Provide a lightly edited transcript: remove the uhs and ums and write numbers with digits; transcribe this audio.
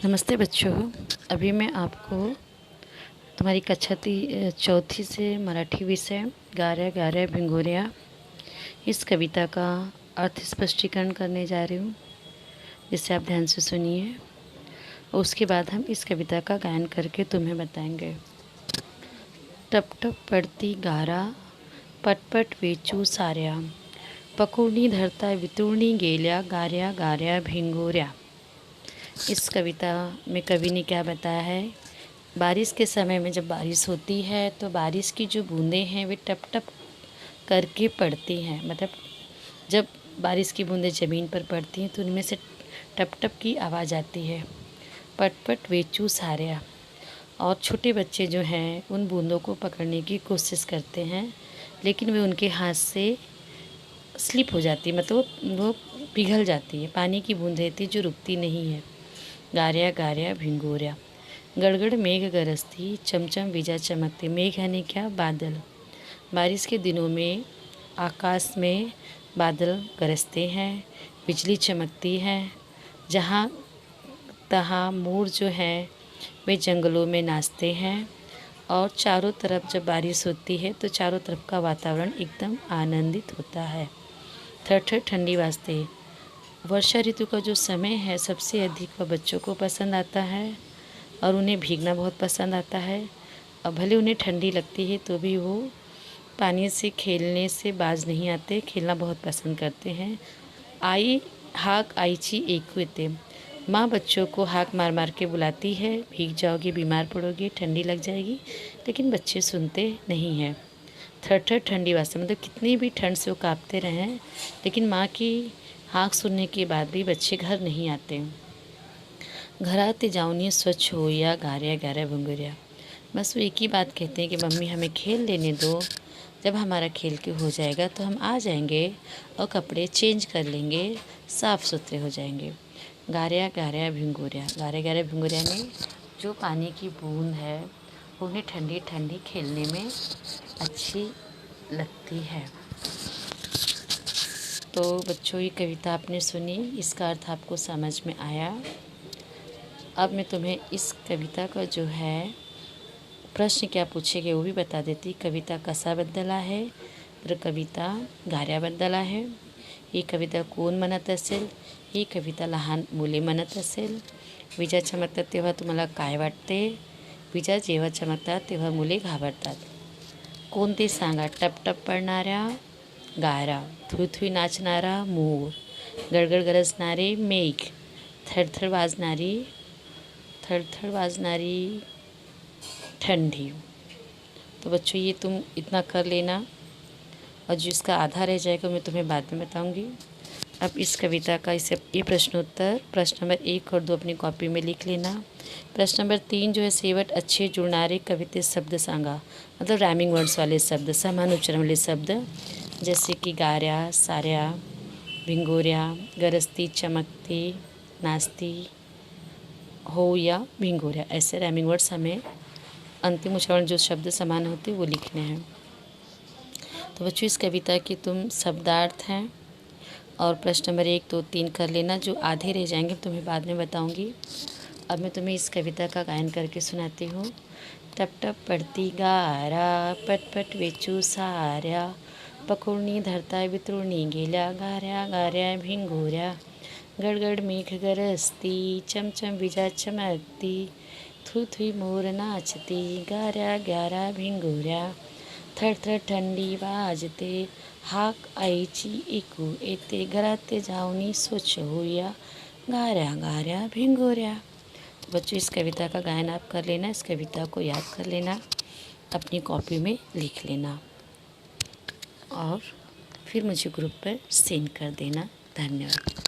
नमस्ते बच्चों। अभी मैं आपको तुम्हारी कक्षा चौथी से मराठी विषय गार्या गार्या भिंगोरिया इस कविता का अर्थ स्पष्टीकरण करने जा रही हूँ, जिससे आप ध्यान से सुनिए और उसके बाद हम इस कविता का गायन करके तुम्हें बताएंगे। टप टप पड़ती गारा, पटपट वेचू साऱ्या, पकोडणी धरता वितुरणी गेल्या, गार्या गार्या भिंगोऱ्या। इस कविता में कवि ने क्या बताया है? बारिश के समय में जब बारिश होती है तो बारिश की जो बूंदें हैं वे टप टप करके पड़ती हैं। मतलब जब बारिश की बूंदें ज़मीन पर पड़ती हैं तो उनमें से टप टप की आवाज़ आती है। पट पट वेचू सार्या, और छोटे बच्चे जो हैं उन बूंदों को पकड़ने की कोशिश करते हैं, लेकिन वे उनके हाथ से स्लिप हो जाती है, मतलब वो पिघल जाती है। पानी की बूंदें थी जो रुकती नहीं है। गार्या गार्या भिंगोऱ्या, गड़गड़ मेघ गरजती, चमचम विजा चमकती। मेघ यानी क्या? बादल। बारिश के दिनों में आकाश में बादल गरजते हैं, बिजली चमकती है। जहाँ तहाँ मोर जो है वे जंगलों में नाचते हैं, और चारों तरफ जब बारिश होती है तो चारों तरफ का वातावरण एकदम आनंदित होता है। थर थर ठंडी वाजते। वर्षा ऋतु का जो समय है सबसे अधिक वह बच्चों को पसंद आता है, और उन्हें भीगना बहुत पसंद आता है। और भले उन्हें ठंडी लगती है तो भी वो पानी से खेलने से बाज नहीं आते, खेलना बहुत पसंद करते हैं। आई हाक आईची एकू येते, माँ बच्चों को हाक मार मार के बुलाती है, भीग जाओगे, बीमार पड़ोगे, ठंडी लग जाएगी, लेकिन बच्चे सुनते नहीं हैं। थर थर ठंडी वास्ते, मतलब कितनी भी ठंड से वो काँपते रहें, लेकिन माँ की हाँक सुनने के बाद भी बच्चे घर नहीं आते। घराते जाऊनी स्वच्छ हो या गार्या गार्या भिंगोऱ्या, बस वो एक ही बात कहते हैं कि मम्मी हमें खेल लेने दो, जब हमारा खेल के हो जाएगा तो हम आ जाएंगे और कपड़े चेंज कर लेंगे, साफ़ सुथरे हो जाएंगे। गार्या गार्या भिंगोऱ्या, गार्या गार्या भिंगोऱ्या में जो पानी की बूंद है उन्हें ठंडी ठंडी खेलने में अच्छी लगती है। तो बच्चों, ये कविता आपने सुनी, इसका अर्थ आपको समझ में आया। अब मैं तुम्हें इस कविता का जो है प्रश्न क्या पूछे गए वो भी बता देती। कविता कशाबद्दल आहे तर कविता गाऱ्याबद्दल आहे। ही कविता कोण म्हणत असेल? ही कविता लहान मुले म्हणत असेल। विजा चमकतात तेव्हा तुम्हाला काय वाटते? विजा जेव्हा चमकतात तेव्हा मुले घाबरतात. कोण ते सांगा? टपटप पडणाऱ्या गारा, थुई नाचणारा मोर, गडगड गरजणारे मेघ, थरथर वाजणारी ठंडी। तो बच्चों, ये तुम इतना कर लेना, और जो इसका आधा रह जाएगा मैं तुम्हें बाद में बताऊंगी। अब इस कविता का ये प्रश्नोत्तर प्रश्न नंबर 1 और 2 अपनी कॉपी में लिख लेना। प्रश्न नंबर 3 जो है, सेवट अच्छे जुड़णारे कविते शब्द सांगा, मतलब रैमिंग वर्ड्स वाले शब्द, समान उच्चारण वाले शब्द, जैसे कि गार्या, सार्या, भिंगोऱ्या, गरजती, चमकती, नाचती, हो या भिंगोऱ्या। ऐसे रैमिंग वर्ड्स हमें अंतिम उच्चारण जो शब्द समान होते वो लिखने हैं। तो बच्चों, इस कविता की तुम शब्दार्थ हैं और प्रश्न नंबर 1, 2, 3 कर लेना। जो आधे रह जाएंगे तुम्हें बाद में बताऊंगी। अब मैं तुम्हें इस कविता का गायन करके सुनाती हूँ। टप टप पड़ती गारा, पट पट वेचू साऱ्या, पकोडणी धरता वितुरणी गेल्या, गार्या गार्या भिंगोऱ्या, गडगड मेघ गरजती, चमचम विजा चमकती, थुई मोर नाचती, गार्या गार्या भिंगोऱ्या, थर थर ठंडी वाजते, हाक आईची ऐकू येते, घरात जाऊनी स्वच्छ होया, गार्या गार्या भिंगोऱ्या। तो बच्चों, इस कविता का गायन आप कर लेना, इस कविता को याद कर लेना, अपनी कॉपी में लिख लेना, और फिर मुझे ग्रुप पर सेंड कर देना। धन्यवाद।